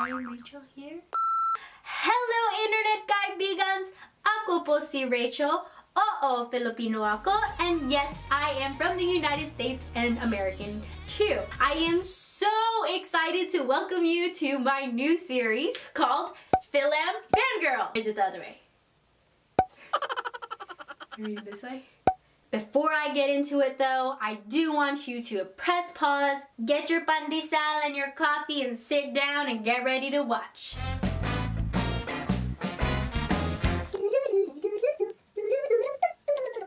am Rachel here. Hello Internet Kaibigans! Ako po si Rachel. Oo, Filipino ako. And yes, I am from the United States and American too. I am so excited to welcome you to my new series called FILAM FANGIRL. Or is it the other way? Read it this way. Before I get into it though, I do want you to press pause, get your pandesal and your coffee and sit down and get ready to watch.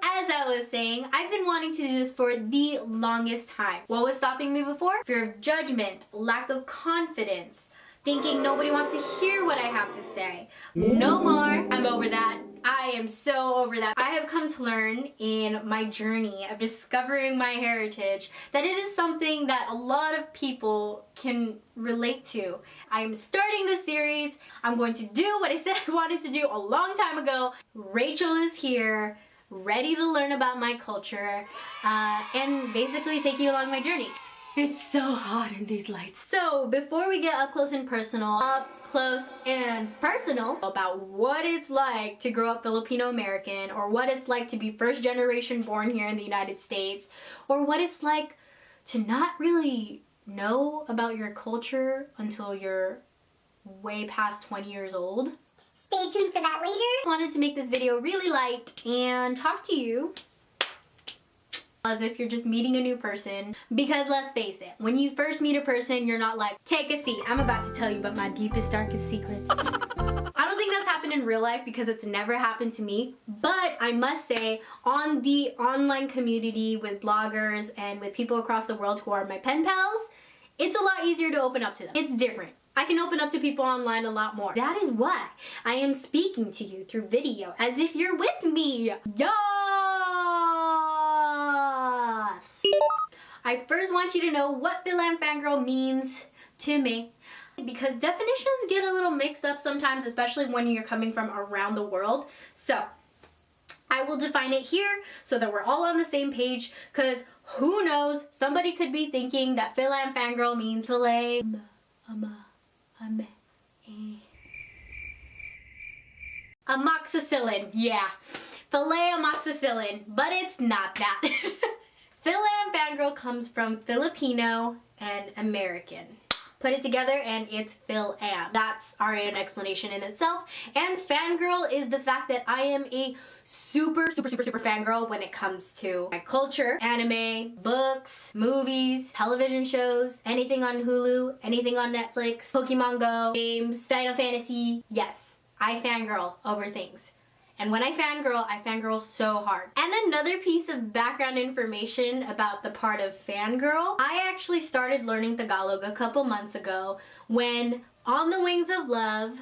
As I was saying, I've been wanting to do this for the longest time. What was stopping me before? Fear of judgment, lack of confidence, thinking nobody wants to hear what I have to say. No more. I'm over that. I am so over that. I have come to learn in my journey of discovering my heritage that it is something that a lot of people can relate to. I am starting this series. I'm going to do what I said I wanted to do a long time ago. Rachel is here, ready to learn about my culture and basically take you along my journey. It's so hot in these lights. So before we get up close and personal about what it's like to grow up Filipino-American, or what it's like to be first generation born here in the United States, or what it's like to not really know about your culture until you're way past 20 years old. Stay tuned for that later. I wanted to make this video really light and talk to you as if you're just meeting a new person, because let's face it, when you first meet a person, you're not like, take a seat, I'm about to tell you about my deepest, darkest secrets. I don't think that's happened in real life because it's never happened to me, but I must say, on the online community with bloggers and with people across the world who are my pen pals, it's a lot easier to open up to them. It's different. I can open up to people online a lot more. That is why I am speaking to you through video as if you're with me. Yes! I first want you to know what FILAM Fangirl means to me, because definitions get a little mixed up sometimes, especially when you're coming from around the world. So I will define it here so that we're all on the same page, because who knows, somebody could be thinking that FILAM Fangirl means filet amoxicillin. Yeah, filet amoxicillin, but it's not that. FILAM Fangirl comes from Filipino and American. Put it together and it's FILAM. That's already an explanation in itself. And fangirl is the fact that I am a super fangirl when it comes to my culture, anime, books, movies, television shows, anything on Hulu, anything on Netflix, Pokemon Go, games, Final Fantasy. Yes, I fangirl over things. And when I fangirl so hard. And another piece of background information about the part of fangirl, I actually started learning Tagalog a couple months ago when On the Wings of Love,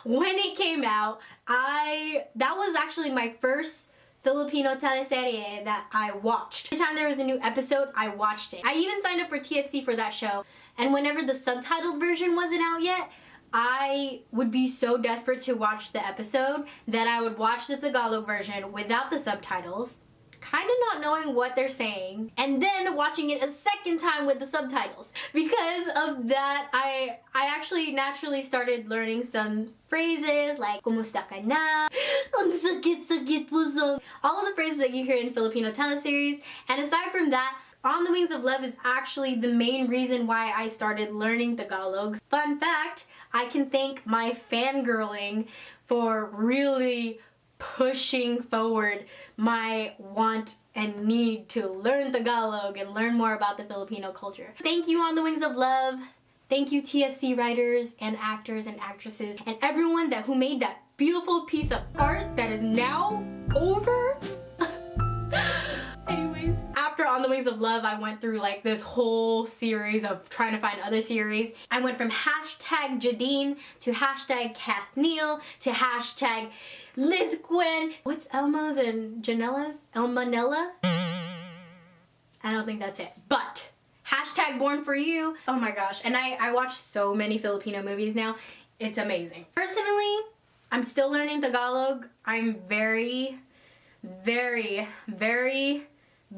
when it came out, that was actually my first Filipino teleserie that I watched. Every time there was a new episode, I watched it. I even signed up for TFC for that show, and whenever the subtitled version wasn't out yet, I would be so desperate to watch the episode that I would watch the Tagalog version without the subtitles, kind of not knowing what they're saying, and then watching it a second time with the subtitles. Because of that, I actually naturally started learning some phrases like "Kumusta ka na?" "Ang sakit-sakit po sa..." All of the phrases that you hear in Filipino teleseries. And aside from that, On the Wings of Love is actually the main reason why I started learning Tagalog. Fun fact, I can thank my fangirling for really pushing forward my want and need to learn Tagalog and learn more about the Filipino culture. Thank you, On the Wings of Love. Thank you, TFC writers and actors and actresses and everyone who made that beautiful piece of art that is now over. Anyways, after On the Wings of Love, I went through like this whole series of trying to find other series. I went from hashtag Jadine to hashtag Kathniel to hashtag Liz Gwen. What's Elma's and Janella's? Elmanella? I don't think that's it. But hashtag Born For You. Oh my gosh. And I watch so many Filipino movies now. It's amazing. Personally, I'm still learning Tagalog. I'm very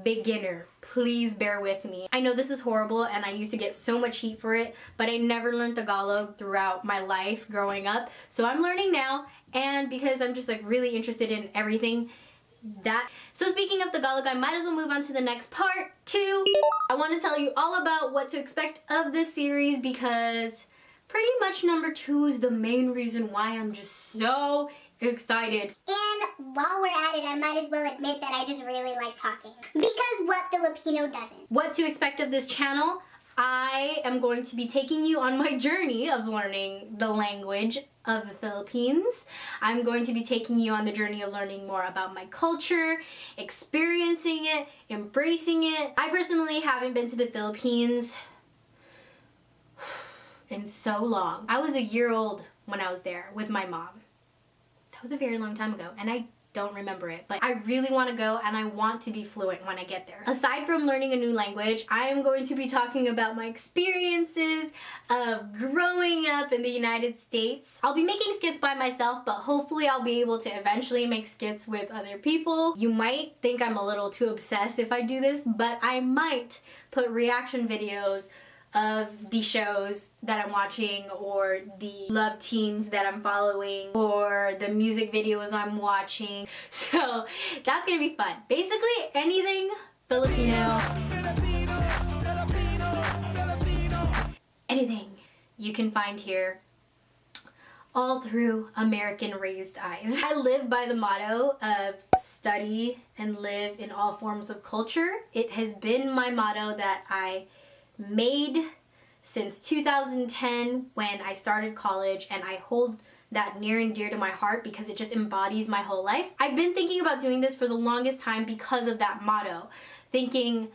beginner. Please bear with me. I know this is horrible and I used to get so much heat for it, but I never learned Tagalog throughout my life growing up. So I'm learning now, and because I'm just like really interested in everything that. So speaking of Tagalog, I might as well move on to the next part 2. I want to tell you all about what to expect of this series, because pretty much number 2 is the main reason why I'm just so excited. And while we're at it, I might as well admit that I just really like talking. Because what Filipino doesn't? What to expect of this channel? I am going to be taking you on my journey of learning the language of the Philippines. I'm going to be taking you on the journey of learning more about my culture, experiencing it, embracing it. I personally haven't been to the Philippines in so long. I was a year old when I was there with my mom. That was a very long time ago, and I don't remember it, but I really want to go and I want to be fluent when I get there. Aside from learning a new language, I am going to be talking about my experiences of growing up in the United States. I'll be making skits by myself, but hopefully I'll be able to eventually make skits with other people. You might think I'm a little too obsessed if I do this, but I might put reaction videos of the shows that I'm watching, or the love teams that I'm following, or the music videos I'm watching. So that's gonna be fun. Basically anything Filipino, anything you can find here, all through American raised eyes. I live by the motto of study and live in all forms of culture. It has been my motto that I made since 2010 when I started college, and I hold that near and dear to my heart because it just embodies my whole life. I've been thinking about doing this for the longest time because of that motto, thinking,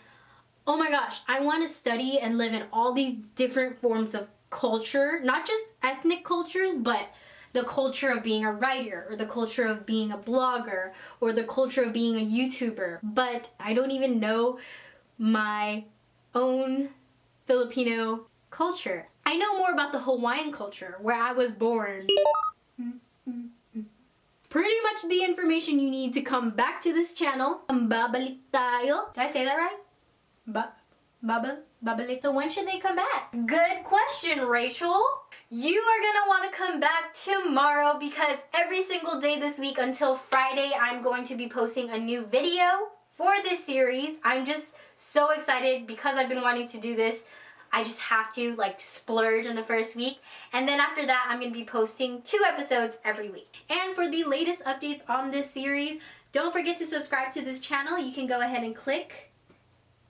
oh my gosh, I want to study and live in all these different forms of culture, not just ethnic cultures, but the culture of being a writer, or the culture of being a blogger, or the culture of being a YouTuber. But I don't even know my own Filipino culture. I know more about the Hawaiian culture, where I was born. Pretty much the information you need to come back to this channel. Babalik tayo. Did I say that right? Babalik. So when should they come back? Good question, Rachel. You are gonna want to come back tomorrow, because every single day this week until Friday, I'm going to be posting a new video for this series. I'm just so excited because I've been wanting to do this. I just have to like splurge in the first week, and then after that I'm going to be posting 2 episodes every week. And for the latest updates on this series, don't forget to subscribe to this channel. You can go ahead and click,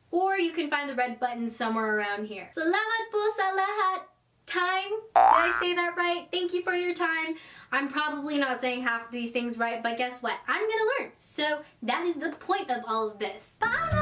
or you can find the red button somewhere around here. Salamat po sa lahat. Time. Did I say that right? Thank you for your time. I'm probably not saying half of these things right, but guess what? I'm gonna learn. So that is the point of all of this. Bye!